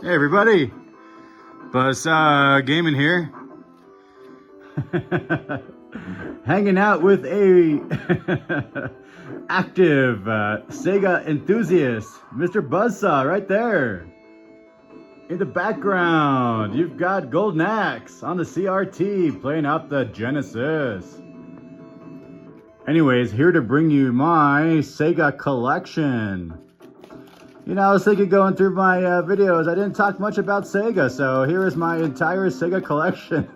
Hey everybody, Buzzsaw Gaming here. Hanging out with a active Sega enthusiast, Mr. Buzzsaw right there. In the background, you've got Golden Axe on the CRT playing out the Genesis. Anyways, here to bring you my Sega Collection. You know, I was thinking going through my videos, I didn't talk much about Sega, so here is my entire Sega collection.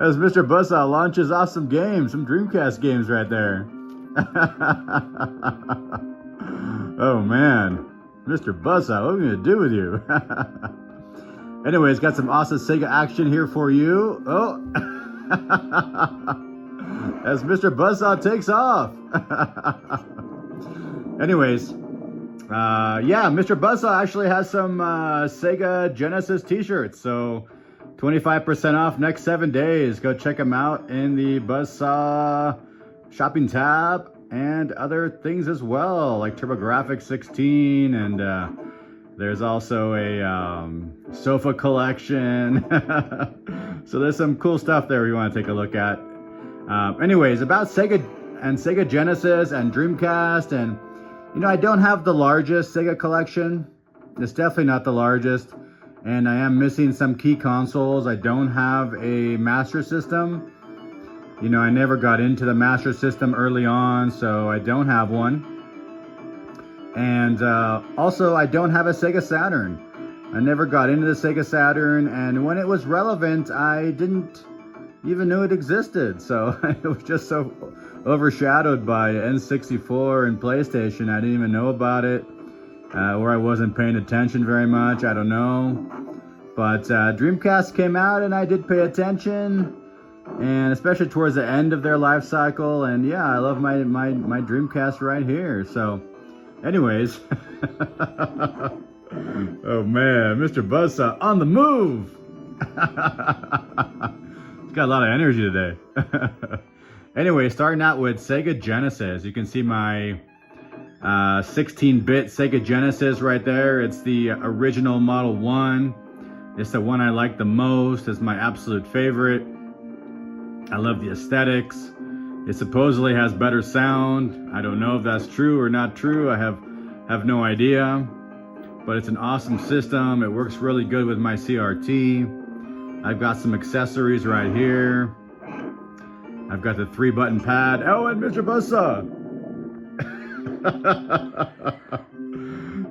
as Mr. Buzzsaw launches off some games, some Dreamcast games right there. Oh man, Mr. Buzzsaw, what are we gonna do with you? Anyways, got some awesome Sega action here for you. Oh, as Mr. Buzzsaw takes off. Anyways. Yeah, Mr. Buzzsaw actually has some Sega Genesis t-shirts, so 25% off next 7 days. Go check them out in the Buzzsaw shopping tab and other things as well, like TurboGrafx 16, and there's also a sofa collection. So there's some cool stuff there you want to take a look at. Anyways, about Sega and Sega Genesis and Dreamcast, and you know, I don't have the largest Sega collection. It's definitely not the largest. And I am missing some key consoles. I don't have a Master System. You know, I never got into the Master System early on, so I don't have one. And also, I don't have a Sega Saturn. I never got into the Sega Saturn, and when it was relevant, I didn't even know it existed. So it was just so overshadowed by N64 and PlayStation. I didn't even know about it, or I wasn't paying attention very much. I don't know. But Dreamcast came out and I did pay attention, and especially towards the end of their life cycle. And yeah, I love my Dreamcast right here. So anyways, oh man, Mr. Buzzsaw on the move. He's got a lot of energy today. Anyway, starting out with Sega Genesis. You can see my 16-bit Sega Genesis right there. It's the original Model 1. It's the one I like the most. It's my absolute favorite. I love the aesthetics. It supposedly has better sound. I don't know if that's true or not true. I have no idea. But it's an awesome system. It works really good with my CRT. I've got some accessories right here. I've got the 3-button pad. Oh, and Mr. Buzzsaw.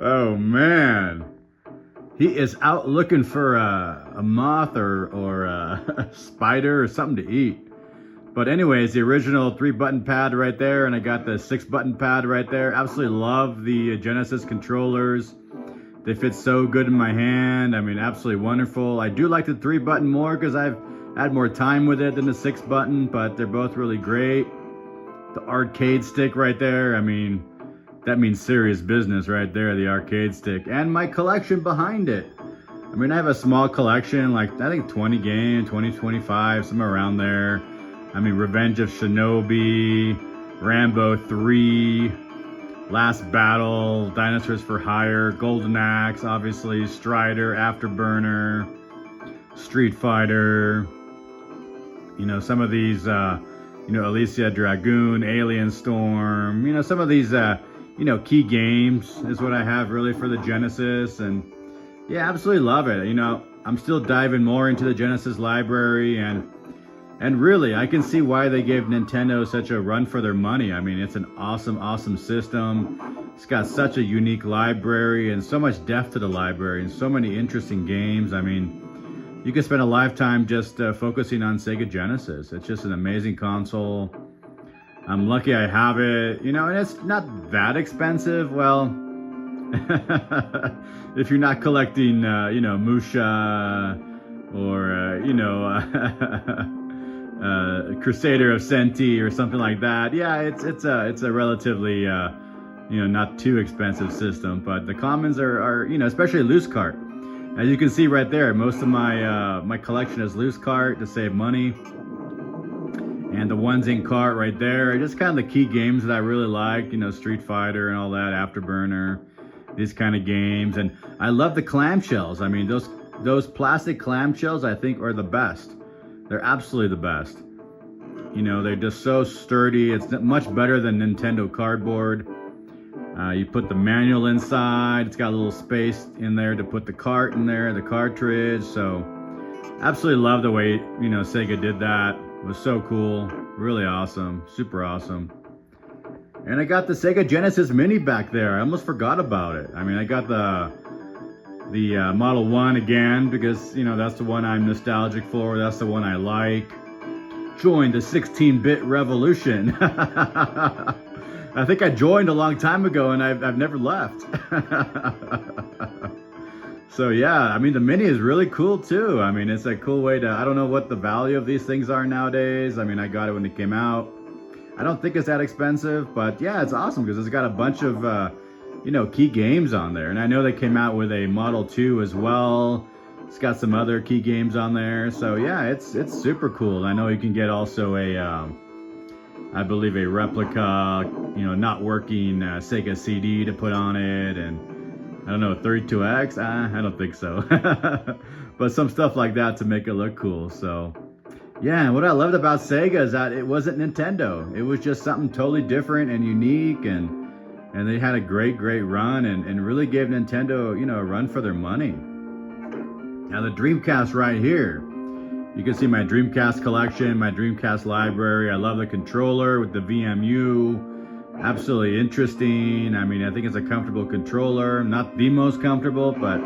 Oh man, he is out looking for a moth or a spider or something to eat. But anyways, the original 3-button pad right there, and I got the 6-button pad right there. Absolutely love the Genesis controllers. They fit so good in my hand. I mean, absolutely wonderful. I do like the 3-button more because I've had more time with it than the 6-button, but they're both really great. The arcade stick right there, I mean, that means serious business right there, the arcade stick. And my collection behind it. I mean, I have a small collection, like I think 20 games, 20, 25, somewhere around there. I mean, Revenge of Shinobi, Rambo 3, Last Battle, Dinosaurs for Hire, Golden Axe, obviously, Strider, Afterburner, Street Fighter. You know, some of these, you know, Alicia Dragoon, Alien Storm, you know, some of these, you know, key games is what I have really for the Genesis. And yeah, absolutely love it. You know, I'm still diving more into the Genesis library, and really, I can see why they gave Nintendo such a run for their money. I mean, it's an awesome, awesome system. It's got such a unique library and so much depth to the library and so many interesting games. I mean, you can spend a lifetime just focusing on Sega Genesis. It's just an amazing console. I'm lucky I have it, you know, and it's not that expensive. Well, if you're not collecting, you know, Musha or, you know, Crusader of Senti or something like that. Yeah, it's a relatively, you know, not too expensive system, but the commons are you know, especially loose cart. As you can see right there, most of my my collection is loose cart to save money. And the ones in cart right there are just kind of the key games that I really like, you know, Street Fighter and all that, Afterburner. these kind of games. And I love the clamshells. I mean, those plastic clamshells, I think, are the best. They're absolutely the best. You know, they're just so sturdy. It's much better than Nintendo cardboard. You put the manual inside. It's got a little space in there to put the cart in there, the cartridge. So absolutely love the way, you know, Sega did that. It was so cool. Really awesome. Super awesome. And I got the Sega Genesis Mini back there. I almost forgot about it. I mean, I got the Model 1 again because, you know, that's the one I'm nostalgic for. That's the one I like. Join the 16-bit revolution. I think I joined a long time ago and I've never left. So yeah, I mean, the Mini is really cool too. I mean, it's a cool way to, I don't know what the value of these things are nowadays. I mean, I got it when it came out. I don't think it's that expensive, but yeah, it's awesome because it's got a bunch of, you know, key games on there. And I know they came out with a Model 2 as well. It's got some other key games on there. So yeah, it's super cool. I know you can get also a, I believe a replica, you know, not working Sega CD to put on it. And I don't know, 32X? I don't think so. But some stuff like that to make it look cool. So yeah, what I loved about Sega is that it wasn't Nintendo. It was just something totally different and unique, and they had a great run and really gave Nintendo, you know, a run for their money. Now the Dreamcast right here. You can see my Dreamcast collection, my Dreamcast library. I love the controller with the VMU. Absolutely interesting. I mean, I think it's a comfortable controller. Not the most comfortable, but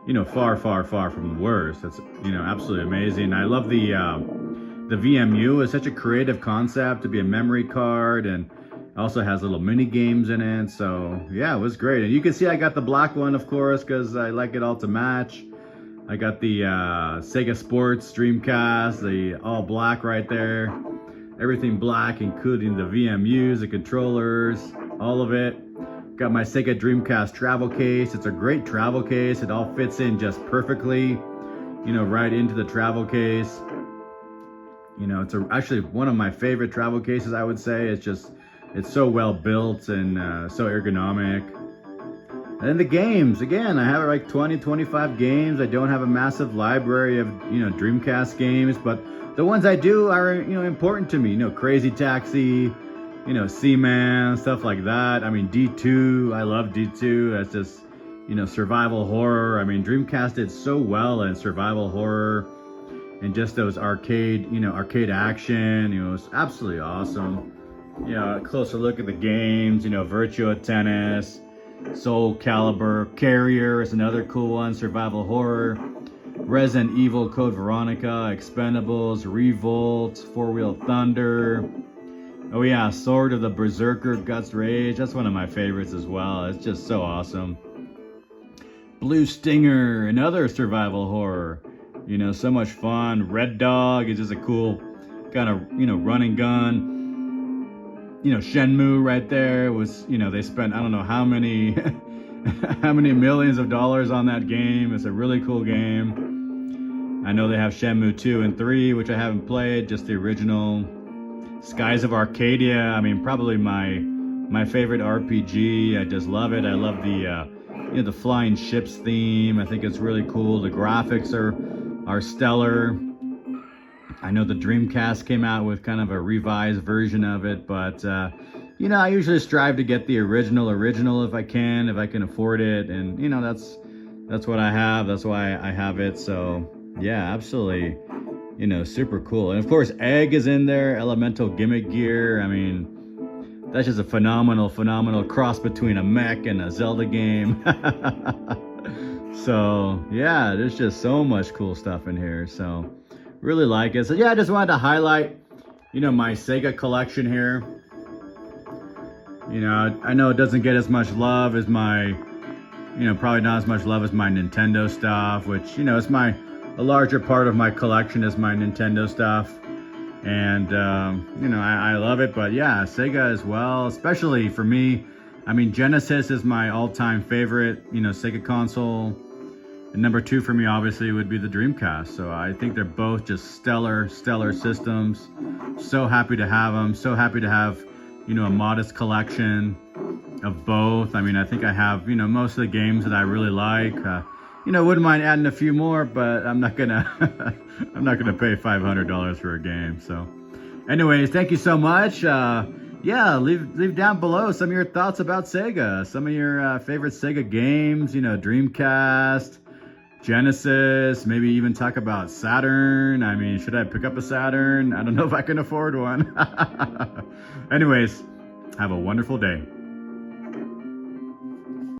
you know, far from the worst. That's, you know, absolutely amazing. I love the VMU. It's such a creative concept to be a memory card, and also has little mini games in it. So yeah, it was great. And you can see I got the black one, of course, because I like it all to match. I got the Sega Sports Dreamcast, the all black right there. Everything black, including the VMUs, the controllers, all of it. Got my Sega Dreamcast travel case. It's a great travel case. It all fits in just perfectly, you know, right into the travel case. You know, it's actually one of my favorite travel cases, I would say. It's so well built and so ergonomic. And then the games, again, I have like 20-25 games. I don't have a massive library of, you know, Dreamcast games, but the ones I do are, you know, important to me. You know, Crazy Taxi, you know, Seaman, stuff like that. I mean, D2, I love D2. That's just, you know, survival horror. I mean, Dreamcast did so well in survival horror and just those arcade, you know, arcade action. You know, it's absolutely awesome. You know, a closer look at the games, you know, Virtua Tennis, Soul Calibur, Carrier is another cool one, survival horror. Resident Evil Code Veronica, Expendables, Revolt, Four Wheel Thunder. Oh yeah, Sword of the Berserker, Guts Rage. That's one of my favorites as well. It's just so awesome. Blue Stinger, another survival horror. You know, so much fun. Red Dog is just a cool kind of, you know, run and gun. You know, Shenmue right there was, you know, they spent, I don't know how many, how many millions of dollars on that game. It's a really cool game. I know they have Shenmue 2 and 3, which I haven't played, just the original. Skies of Arcadia, I mean, probably my favorite RPG. I just love it. I love the, you know, the flying ships theme. I think it's really cool. The graphics are stellar. I know the Dreamcast came out with kind of a revised version of it, but you know, I usually strive to get the original if I can afford it, and you know, that's what I have. That's why I have it. So yeah, absolutely, you know, super cool. And of course, Egg is in there, Elemental Gimmick Gear. I mean, that's just a phenomenal cross between a mech and a Zelda game. So yeah, there's just so much cool stuff in here. So really like it. So yeah, I just wanted to highlight, you know, my Sega collection here. You know, I know it doesn't get as much love as my, you know, probably not as much love as my Nintendo stuff, which, you know, is a larger part of my collection is my Nintendo stuff. And, you know, I love it, but yeah, Sega as well, especially for me. I mean, Genesis is my all-time favorite, you know, Sega console. And number 2 for me, obviously, would be the Dreamcast. So I think they're both just stellar systems. So happy to have them. So happy to have, you know, a modest collection. of both. I mean, I think I have, you know, most of the games that I really like. You know, wouldn't mind adding a few more, but I'm not gonna I'm not gonna pay $500 for a game. So anyways, thank you so much. Yeah, leave down below some of your thoughts about Sega, some of your favorite Sega games, you know, Dreamcast, Genesis, maybe even talk about Saturn. I mean, should I pick up a Saturn? I don't know if I can afford one. Anyways, have a wonderful day.